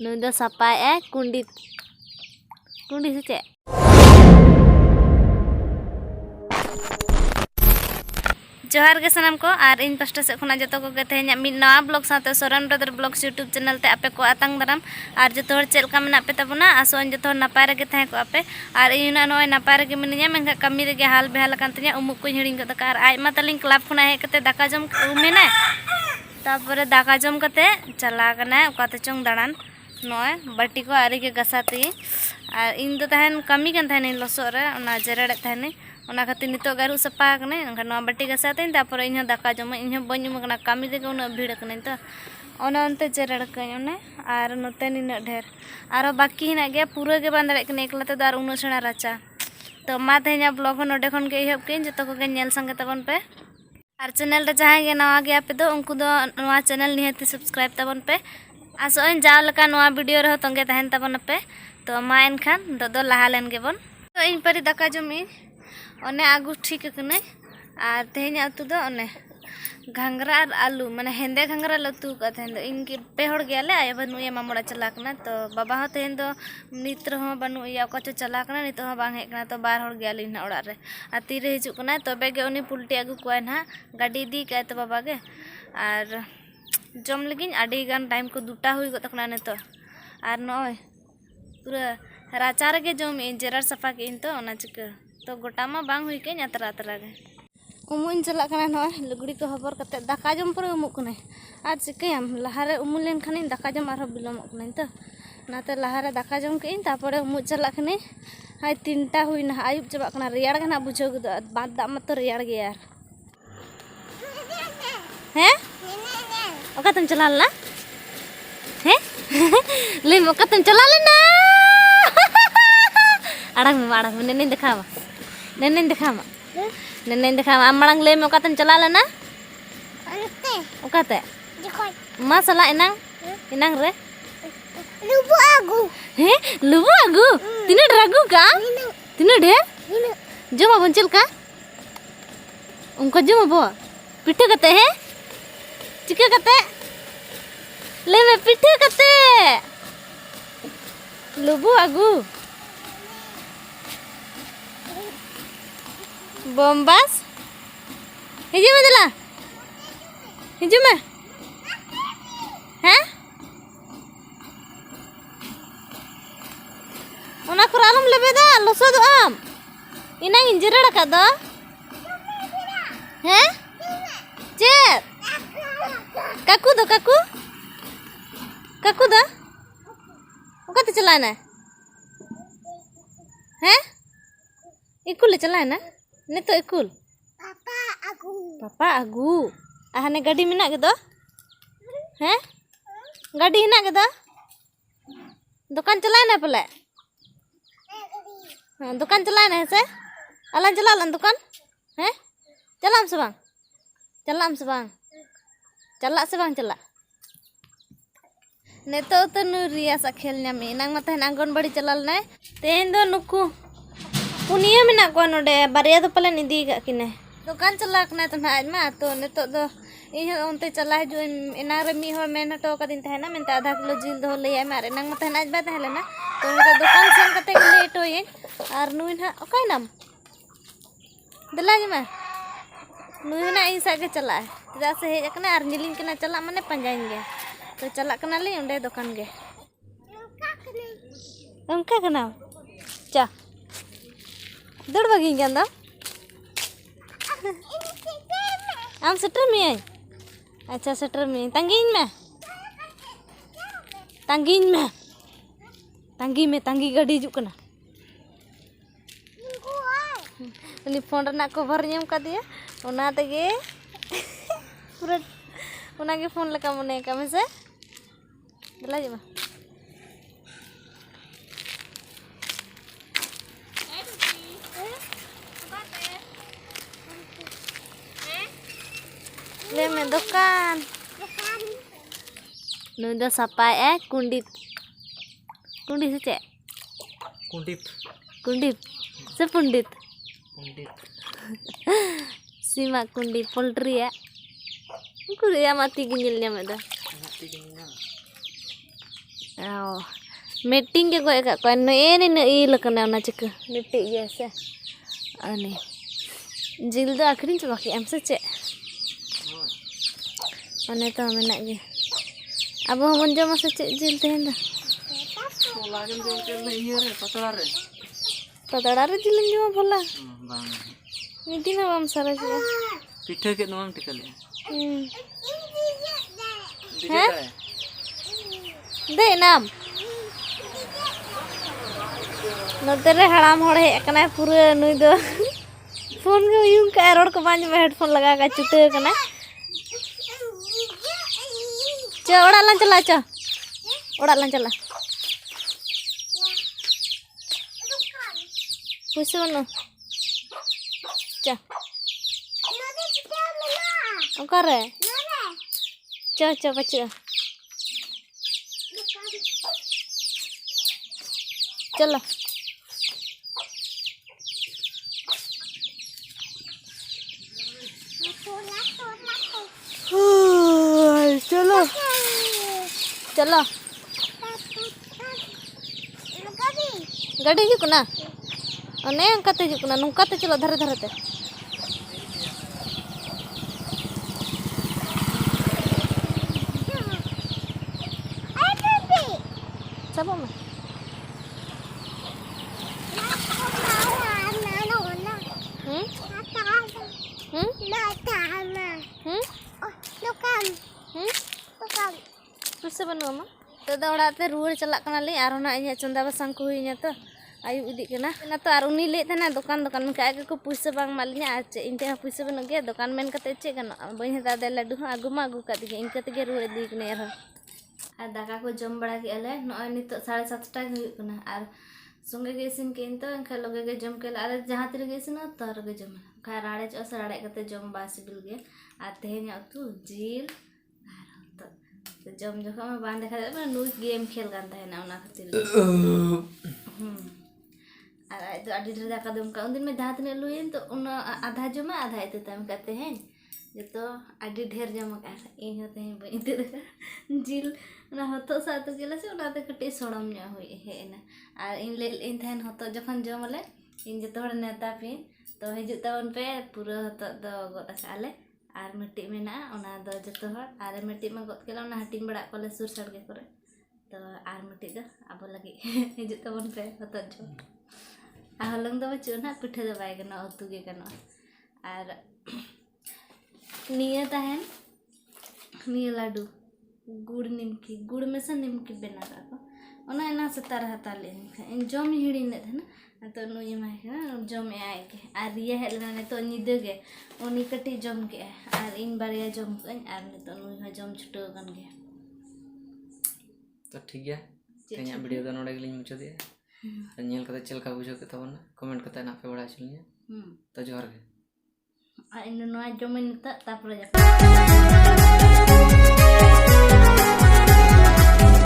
नुई दो सपाए कुंडित कुंडी से चे जोहार के सानाम को और इन पास्टा से खुना जो को तेहना मिड नवा ब्लॉग साथे Soren brother blogs YouTube channel ते आपे को आतंग दाराम और जो हर चेलका मेना पे तबना आसोन जो नपाय रगे तहे को आपे और इना नय नपाय रगे मिनिया मेनखा कमी रगे हाल बेहाल कान तनिया उमुक को हिड़िंग गद का और आयमा तालिंग क्लाब खुना हे कते दाका जम उमेना तारपरे दाका जम कते चला कना ओकाते चोंग दाड़ान नय बाटी को आरी के गसाती और इन दो तहन कमी कान तहन लसो रे ओना जेरेड़े तहनी ओना खातिर नितो गारू सपा कने एनखान नवा बाटी गसाते तापर इन दाका जम इन बन उमकना कमी दे उना भीड़ कने तो ओना अंते जेरेड़ कने ओने और नोते निना ढेर आरो बाकी हिना गया पूरा के बांदड़े कने एकला ते दार उना सेणा राचा तो मा तेहना ब्लॉग हो नोडे खन के एहब के जतो को नेल संगे तबन पे और चैनल रे जहां गे नवा गया पे दो उनको दो नवा चैनल निहती सब्सक्राइब तबन पे आसोन जाव लका नवा वीडियो रे तंगे तहन तबन पे तो मा एनखान दो लहा लेन गेबन तो इन परी दाका जमी ओने आगू ठीक कने और तेहना उतु दो ओने घांगरा और आलू माने हेंदे घांगरा लतु का तेहन दो इनके पे हड़ गयाले आय बनु ये मामोड़ा चला कना तो बाबा हो तेहन दो नित्र हो बनु या ओका चला कना नितो हो बांग हे कना तो बार हड़ गयाली ना ओड़ा रे आ तीरे हिजु कना तबे गे उनी पुलटी आगू कोय ना गाड़ी दी का तो बाबा गे और जम लगिन आडी गान टाइम को दुटा हुई गत कना ने तो और नय पूरा राचा रे जम जेरार सफा के इन तो ओना चिका तो गोटा मा बांग हुई के यात्रा यात्रा गे उमुन चला कना नय लुगड़ी को हबर कते दाका जम पर उमुक कने आज चिकायाम लहारे उमुल लेन खानी दाका जम आरो बिलम कने तो नाते लहारे दाका जम के तारपरे उमुक चला कने हाय तीनटा हुई ना आयुब चबा कना रियाड़ गना बुझो गद बाद दा मत रियाड़ गे यार हैं ओका तुम चला ला हैं ले ओका तुम चला लेना आड़ंग नेने दिखावा नेने दिखावा आमड़ंग ले में ओका तुम चला लेना ओकाते मा सला इनांग रे लुबु आगु हैं लुबु आगु तिने ड्रागु का तिने ढेर जमा बंचल का उनको जमा बो पिठे कते हैं चिका कते ले में पिठे कते लुबु आगु बॉम्बास हिजु में दला हिजु में हैं ओना खुरालम लेबे दा लसो दो आम इना इंजरड़ का दो हैं चेत काकू दो काकू दो ओका ते चलाना हैं इकुल ले चलाना ने तो इकुल पापा आगू आने गाड़ी मेना के दो हैं गाड़ी हिना के दो दुकान चलाना पले हाँ दुकान चलाना है से अलान चला लन दुकान हैं चलाम से बांग चला नेतो तो नुरिया सा खेल नामी नांग मत आंगनबाड़ी चला लेना तेहन दो नुकु पुनिया मेना को नोडे बारिया दो पले निदी का किने दुकान चला कना तो आज मा तो नेतो दो इन ओनते चला हजु एना रे मी हो मेन हटो का दिन तहना मेनते आधा किलो जिल दो ले मारे नांग मत आज बा तहलेना तो दुकान सेन कते लेट होई और नुई ना ओकाय नाम दला जमा नुई ना इन सागे चला है से हेज कना और निलिन कना चला माने पंजाइन गे तो चला कना ले ओंडे दुकान गे उनका कना चा दड़ बगी गंदा आम सेटर में अच्छा सेटर में तंगी गाड़ी हिजू कना उनी फोन रना कवर नेम का दिया ओना तेगे पूरा ओना के फोन लका मने का में से दला जमा ले में दुकान नुई दो सपाए कुंडित से चे कुंडित से पंडित सीमा कुंडित पोल्ट्री है उनको या माती गिनिल nya में दा मीटिंग के गए का कोई ने ने इल कना ना चिक मिट्टी ये से अने जिल दो आखिरी चबा के एम से चे अने तो मेना गे अब हम जमा से चे जिल तेन दा लागन दे के ये रे पतड़ा रे जिल जमा भला बांग मिट्टी में बम सारा चे पिठे के नोम टिकले हैं दे नाम नोतेरे हड़ाम होड़ हे कना पूरा नुई दो फोन के यूं का रोड को बांज में हेडफोन लगा का चुटे कना च ओड़ा लन चला च ओड़ा लन चला पुसो न च ओकरे च च बच्चा चलो चलो चलो गाड़ी जुकना अने अंकाते जुकना नुकाते चलो धरे धरे ते सब में पुसे बनु अमा तो दौड़ाते रुआर चलाक कना ले आरो ना इया चंदा बसंग को हुइया तो आयु इदी कना ना तो आर उनी ले तना दुकान दुकान में कागे को पुसे बांग मालिया आ चे इनते पुसे बनु गे दुकान मेन कते चे गनो बई हता दे लड्डू हा आगु मा आगु का दिगे इनके तगे रुआर दी कने आरो आ दाका को जम बड़ा के अले नय नितो 7:30 टाइम हुई कना आर संगे के इसिन के तो एनखा लगे के जम के आर जहां तिरे के इसिन तो रगे जम खा राड़े च राड़े कते जम बा सिबिल गे आ तेहेnya उतु जिल तो जम जखा में बांध देखा जाए नुई गेम खेल गान था ना खातिर और आज अड़ी ढेर दाका दम का उन दिन में जहाँ तने लुइन तो उन आधा जमा आधा इते तम कहते हैं जो तो अड़ी ढेर जमा का इन होते हैं बइते जिल ना होतो साथ गेला से उनाते कटे सोड़म nya हुई है ना और इन ले इन थेन होतो जखन जमले इन जतो हर नेता पे तो हिजु तवन पे पूरा होतो दो गोटा साले आर मिट्टी में ना उना दो जतो हर आर मिट्टी में गोत केला उना हटिंग बड़ा कोले सुर सड़के करे तो आर मिट्टी दो अब लगी हिजु तवन पे होतो जो आ हलंग दो बचो ना पिठे दो बाय गनो उतु गे गनो आर निया तहन निया लाडू गुड़ निमकी गुड़ में से निमकी बना को ओना एना से तार हता ले इन जम हिड़ी ने ना तो नुई माय ना जम आए के आर ये हेलना ने तो निदे गे उनी कटी जम के आर इन बारिया जम कन आर ने तो नुई ह जम छुटो गन गे तो ठीक है तेया वीडियो द नोडे गलिन मुचा दिया नेल कते चलका बुझो के तबन कमेंट कते ना पे बड़ा चलिए तो जोहर गे आ इन नोआ जम निता तापर जा